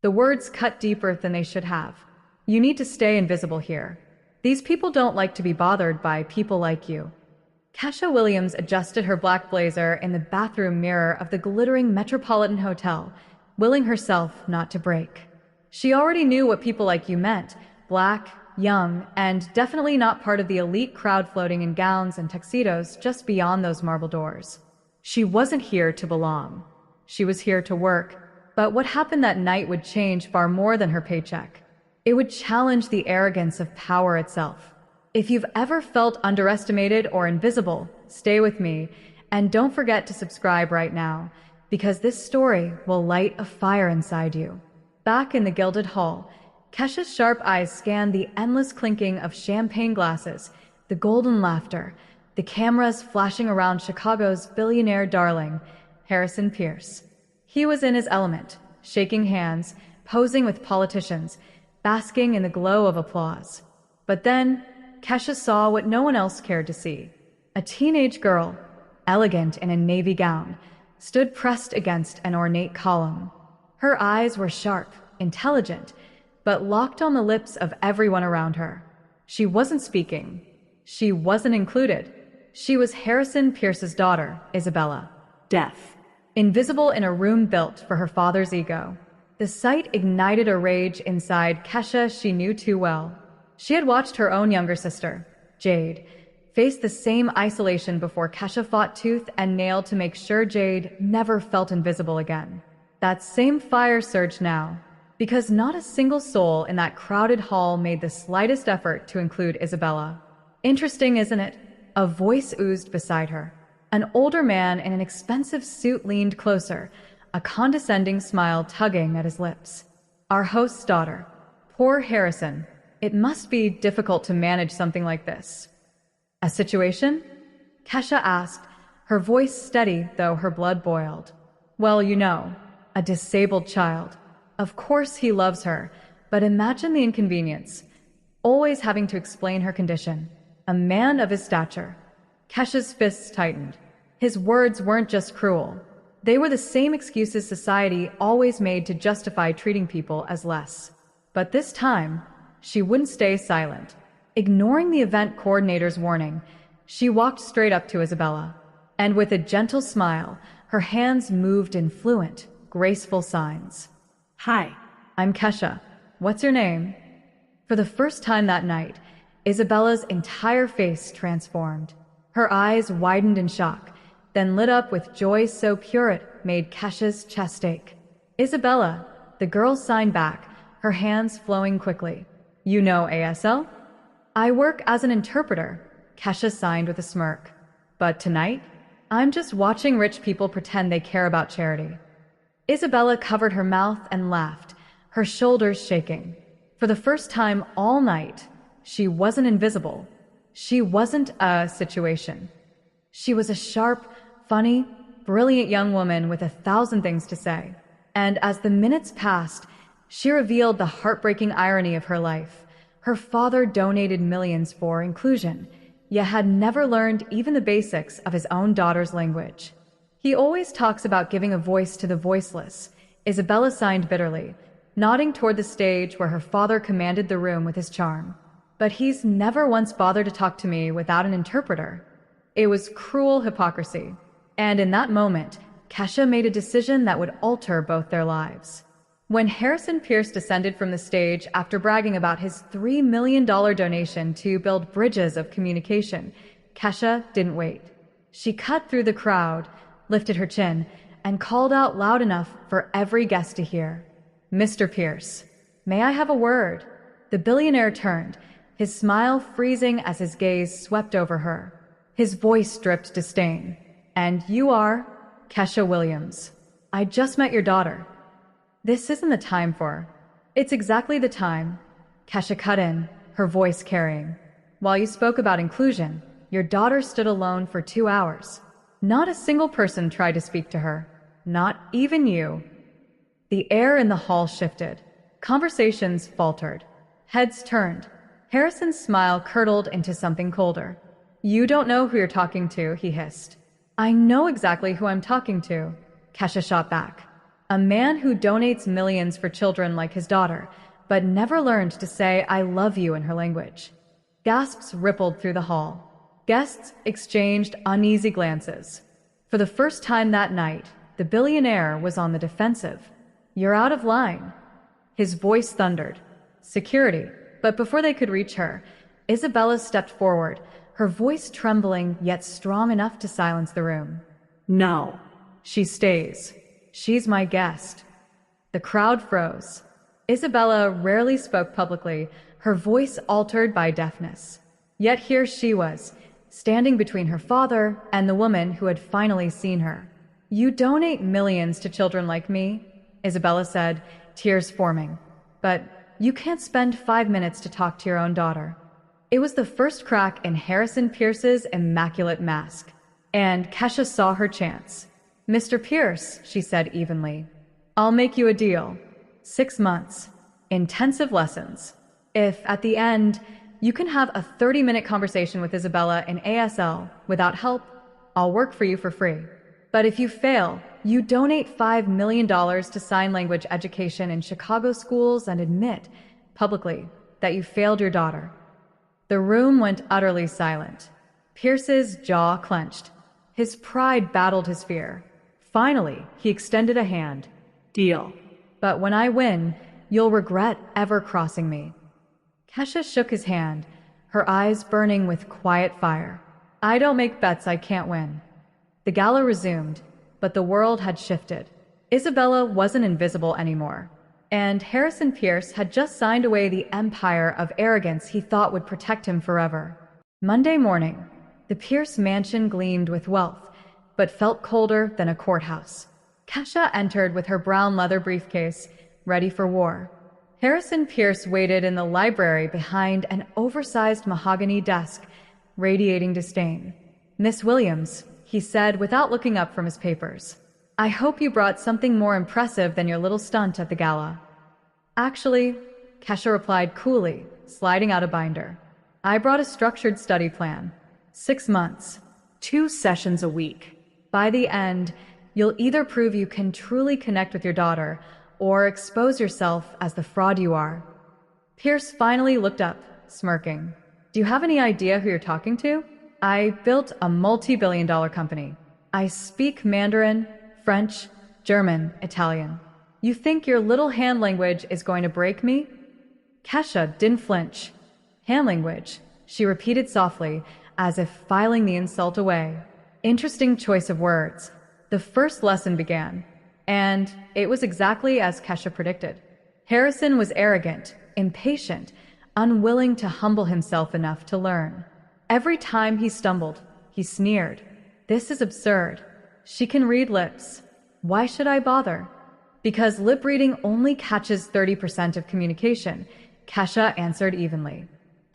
The words cut deeper than they should have. You need to stay invisible here. These people don't like to be bothered by people like you. Kesha Williams adjusted her black blazer in the bathroom mirror of the glittering Metropolitan Hotel, willing herself not to break. She already knew what people like you meant: black, young, and definitely not part of the elite crowd floating in gowns and tuxedos just beyond those marble doors. She wasn't here to belong. She was here to work, but what happened that night would change far more than her paycheck. It would challenge the arrogance of power itself. If you've ever felt underestimated or invisible, stay with me, and don't forget to subscribe right now, because this story will light a fire inside you. Back in the gilded hall, Kesha's sharp eyes scanned the endless clinking of champagne glasses, the golden laughter, the cameras flashing around Chicago's billionaire darling, Harrison Pierce. He was in his element, shaking hands, posing with politicians, basking in the glow of applause. But then, Kesha saw what no one else cared to see. A teenage girl, elegant in a navy gown, stood pressed against an ornate column. Her eyes were sharp, intelligent, but locked on the lips of everyone around her. She wasn't speaking. She wasn't included. She was Harrison Pierce's daughter, Isabella. Death. Invisible in a room built for her father's ego. The sight ignited a rage inside Kesha she knew too well. She had watched her own younger sister, Jade, face the same isolation before Kesha fought tooth and nail to make sure Jade never felt invisible again. That same fire surged now, because not a single soul in that crowded hall made the slightest effort to include Isabella. Interesting, isn't it? A voice oozed beside her. An older man in an expensive suit leaned closer, a condescending smile tugging at his lips. Our host's daughter. Poor Harrison. It must be difficult to manage something like this. A situation? Kesha asked, her voice steady though her blood boiled. Well, you know, a disabled child. Of course he loves her, but imagine the inconvenience. Always having to explain her condition. A man of his stature. Kesha's fists tightened. His words weren't just cruel. They were the same excuses society always made to justify treating people as less. But this time, she wouldn't stay silent. Ignoring the event coordinator's warning, she walked straight up to Isabella. And with a gentle smile, her hands moved in fluent, graceful signs. Hi, I'm Kesha. What's your name? For the first time that night, Isabella's entire face transformed. Her eyes widened in shock, then lit up with joy so pure it made Kesha's chest ache. Isabella, the girl signed back, her hands flowing quickly. You know ASL? I work as an interpreter, Kesha signed with a smirk. But tonight, I'm just watching rich people pretend they care about charity. Isabella covered her mouth and laughed, her shoulders shaking. For the first time all night, she wasn't invisible. She wasn't a situation. She was a sharp, funny, brilliant young woman with 1,000 things to say. And as the minutes passed, she revealed the heartbreaking irony of her life. Her father donated millions for inclusion, yet had never learned even the basics of his own daughter's language. He always talks about giving a voice to the voiceless, Isabella signed bitterly, nodding toward the stage where her father commanded the room with his charm. But he's never once bothered to talk to me without an interpreter. It was cruel hypocrisy. And in that moment, Kesha made a decision that would alter both their lives. When Harrison Pierce descended from the stage after bragging about his $3 million donation to build bridges of communication, Kesha didn't wait. She cut through the crowd, lifted her chin, and called out loud enough for every guest to hear. Mr. Pierce, may I have a word? The billionaire turned, his smile freezing as his gaze swept over her. His voice dripped disdain. And you are Kesha Williams. I just met your daughter. This isn't the time for. It's exactly the time. Kesha cut in, her voice carrying. While you spoke about inclusion, your daughter stood alone for 2 hours. Not a single person tried to speak to her. Not even you. The air in the hall shifted. Conversations faltered. Heads turned. Harrison's smile curdled into something colder. You don't know who you're talking to, he hissed. I know exactly who I'm talking to, Kesha shot back. A man who donates millions for children like his daughter, but never learned to say "I love you" in her language. Gasps rippled through the hall. Guests exchanged uneasy glances. For the first time that night, the billionaire was on the defensive. "You're out of line." His voice thundered. "Security." But before they could reach her, Isabella stepped forward, her voice trembling yet strong enough to silence the room. "No." "She stays. She's my guest." The crowd froze. Isabella rarely spoke publicly, her voice altered by deafness. Yet here she was, standing between her father and the woman who had finally seen her. "You donate millions to children like me," Isabella said, tears forming. "But you can't spend 5 minutes to talk to your own daughter." It was the first crack in Harrison Pierce's immaculate mask, and Kesha saw her chance. "Mr. Pierce," she said evenly, "I'll make you a deal. 6 months. Intensive lessons. If, at the end, you can have a 30-minute conversation with Isabella in ASL without help, I'll work for you for free. But if you fail, you donate $5 million to sign language education in Chicago schools and admit, publicly, that you failed your daughter." The room went utterly silent. Pierce's jaw clenched. His pride battled his fear. Finally, he extended a hand. "Deal." "But when I win, you'll regret ever crossing me." Kesha shook his hand, her eyes burning with quiet fire. "I don't make bets I can't win." The gala resumed, but the world had shifted. Isabella wasn't invisible anymore, and Harrison Pierce had just signed away the empire of arrogance he thought would protect him forever. Monday morning, the Pierce mansion gleamed with wealth, but felt colder than a courthouse. Kesha entered with her brown leather briefcase, ready for war. Harrison Pierce waited in the library behind an oversized mahogany desk, radiating disdain. "Miss Williams," he said without looking up from his papers, "I hope you brought something more impressive than your little stunt at the gala." "Actually," Kesha replied coolly, sliding out a binder, "I brought a structured study plan. 6 months. 2 sessions a week. By the end, you'll either prove you can truly connect with your daughter or expose yourself as the fraud you are." Pierce finally looked up, smirking. "Do you have any idea who you're talking to? I built a multi-billion-dollar company. I speak Mandarin, French, German, Italian. You think your little hand language is going to break me?" Kesha didn't flinch. "Hand language," she repeated softly, as if filing the insult away. Interesting choice of words. The first lesson began, and it was exactly as Kesha predicted. Harrison was arrogant, impatient, unwilling to humble himself enough to learn. Every time he stumbled, he sneered. "This is absurd. She can read lips. Why should I bother?" "Because lip reading only catches 30% of communication," Kesha answered evenly.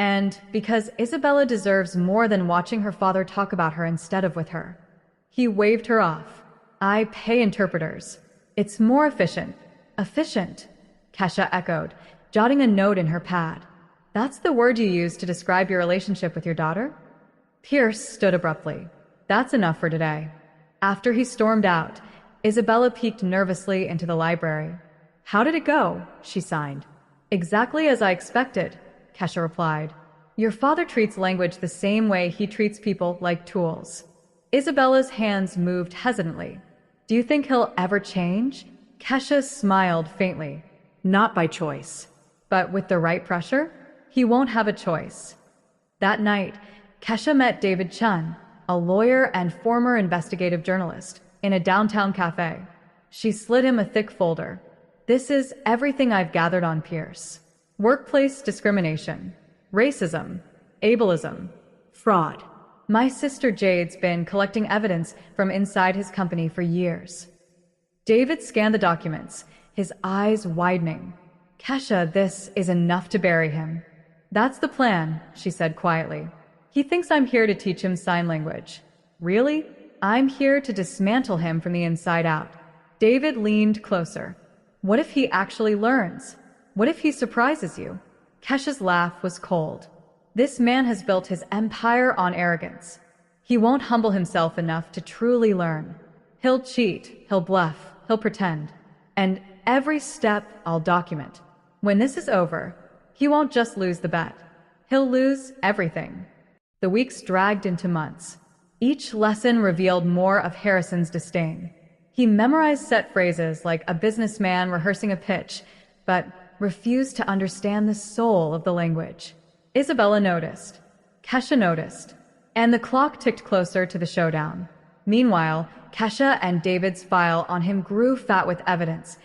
"And because Isabella deserves more than watching her father talk about her instead of with her." He waved her off. "I pay interpreters. It's more efficient." "Efficient," Kesha echoed, jotting a note in her pad. "That's the word you use to describe your relationship with your daughter?" Pierce stood abruptly. "That's enough for today." After he stormed out, Isabella peeked nervously into the library. "How did it go?" she signed. "Exactly as I expected," Kesha replied. "Your father treats language the same way he treats people, like tools." Isabella's hands moved hesitantly. "Do you think he'll ever change?" Kesha smiled faintly. "Not by choice. But with the right pressure, he won't have a choice." That night, Kesha met David Chun, a lawyer and former investigative journalist, in a downtown cafe. She slid him a thick folder. "This is everything I've gathered on Pierce. Workplace discrimination, racism, ableism, fraud. My sister Jade's been collecting evidence from inside his company for years." David scanned the documents, his eyes widening. "Kesha, this is enough to bury him." "That's the plan," she said quietly. "He thinks I'm here to teach him sign language. Really? I'm here to dismantle him from the inside out." David leaned closer. "What if he actually learns? What if he surprises you?" Kesha's laugh was cold. "This man has built his empire on arrogance. He won't humble himself enough to truly learn. He'll cheat, he'll bluff, he'll pretend. and every step I'll document. When this is over, he won't just lose the bet. He'll lose everything. The weeks dragged into months. Each lesson revealed more of Harrison's disdain. He memorized set phrases like a businessman rehearsing a pitch, but refused to understand the soul of the language. Isabella noticed. Kesha noticed. And the clock ticked closer to the showdown. Meanwhile, Kesha and David's file on him grew fat with evidence.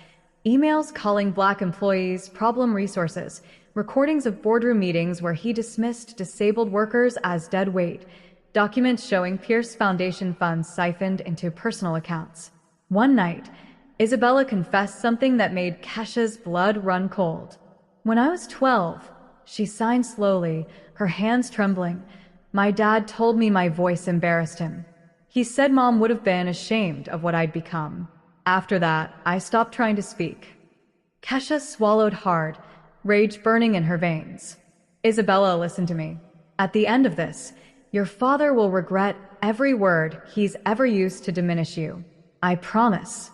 Emails calling Black employees problem resources, recordings of boardroom meetings where he dismissed disabled workers as dead weight, documents showing Pierce Foundation funds siphoned into personal accounts. One night, Isabella confessed something that made Kesha's blood run cold. When I was 12, she signed slowly, her hands trembling. My dad told me my voice embarrassed him. He said Mom would have been ashamed of what I'd become. After that, I stopped trying to speak. Kesha swallowed hard, rage burning in her veins. Isabella, listen to me. At the end of this, your father will regret every word he's ever used to diminish you. I promise.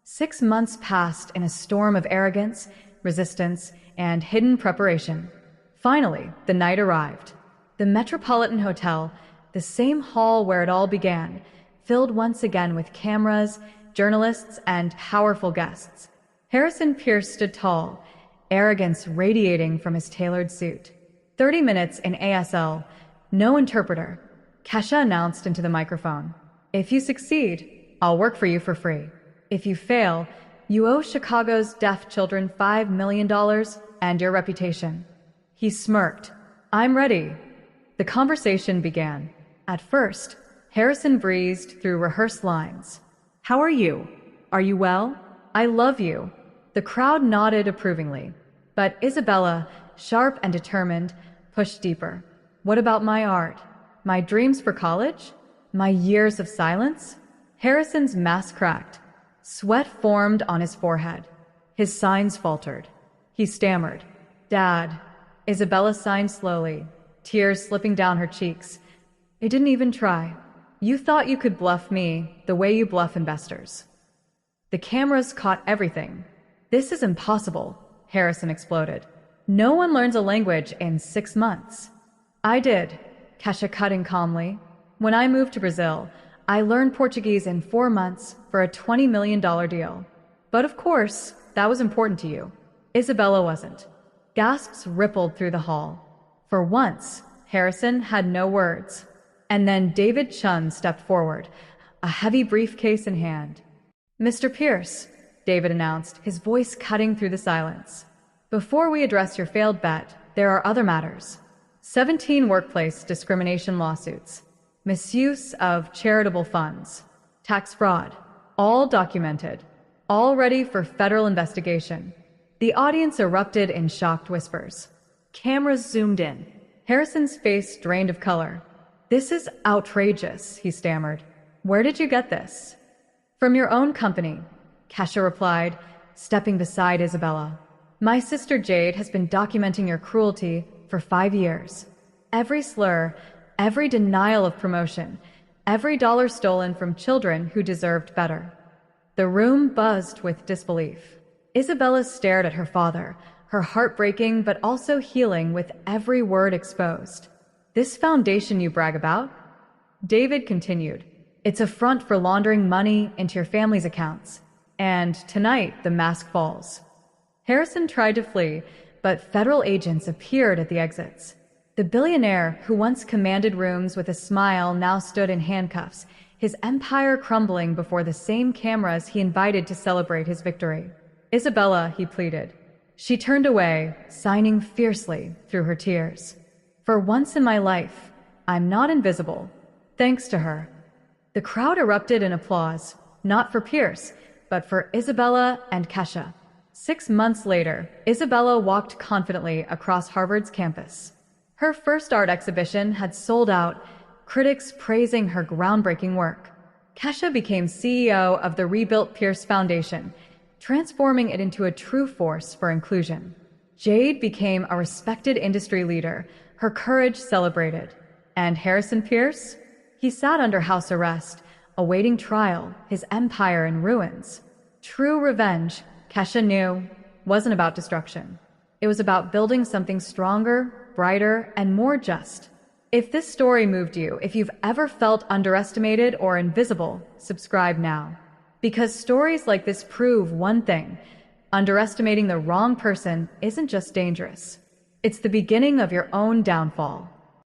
6 months passed in a storm of arrogance, resistance, and hidden preparation. Finally, the night arrived. The Metropolitan Hotel, the same hall where it all began, filled once again with cameras, journalists, and powerful guests. Harrison Pierce stood tall, arrogance radiating from his tailored suit. 30 minutes in ASL, no interpreter. Kesha announced into the microphone. If you succeed, I'll work for you for free. If you fail, you owe Chicago's deaf children $5 million and your reputation. He smirked. I'm ready. The conversation began. At first, Harrison breezed through rehearsed lines. How are you? Are you well? I love you. The crowd nodded approvingly. But Isabella, sharp and determined, pushed deeper. What about my art? My dreams for college? My years of silence? Harrison's mask cracked. Sweat formed on his forehead. His signs faltered. He stammered. Dad. Isabella signed slowly, tears slipping down her cheeks. I didn't even try. You thought you could bluff me the way you bluff investors. The cameras caught everything. This is impossible, Harrison exploded. No one learns a language in 6 months. I did, Kesha cut in calmly. When I moved to Brazil, I learned Portuguese in 4 months for a $20 million deal. But of course, that was important to you. Isabella wasn't. Gasps rippled through the hall. For once, Harrison had no words. And then David Chun stepped forward, a heavy briefcase in hand. Mr. Pierce, David announced, his voice cutting through the silence. Before we address your failed bet, there are other matters. 17 workplace discrimination lawsuits, misuse of charitable funds, tax fraud, all documented, all ready for federal investigation. The audience erupted in shocked whispers. Cameras zoomed in. Harrison's face drained of color. This is outrageous, he stammered. Where did you get this? From your own company, Kesha replied, stepping beside Isabella. My sister Jade has been documenting your cruelty for 5 years. Every slur, every denial of promotion, every dollar stolen from children who deserved better. The room buzzed with disbelief. Isabella stared at her father, her heart breaking but also healing with every word exposed. This foundation you brag about? David continued. It's a front for laundering money into your family's accounts. And tonight, the mask falls. Harrison tried to flee, but federal agents appeared at the exits. The billionaire, who once commanded rooms with a smile, now stood in handcuffs, his empire crumbling before the same cameras he invited to celebrate his victory. Isabella, he pleaded. She turned away, signing fiercely through her tears. For once in my life, I'm not invisible, thanks to her. The crowd erupted in applause, not for Pierce, but for Isabella and Kesha. 6 months later, Isabella walked confidently across Harvard's campus. Her first art exhibition had sold out, critics praising her groundbreaking work. Kesha became CEO of the rebuilt Pierce Foundation, transforming it into a true force for inclusion. Jade became a respected industry leader, her courage celebrated. And Harrison Pierce? He sat under house arrest, awaiting trial, his empire in ruins. True revenge, Kesha knew, wasn't about destruction. It was about building something stronger, brighter, and more just. If this story moved you, if you've ever felt underestimated or invisible, subscribe now. Because stories like this prove one thing: underestimating the wrong person isn't just dangerous. It's the beginning of your own downfall.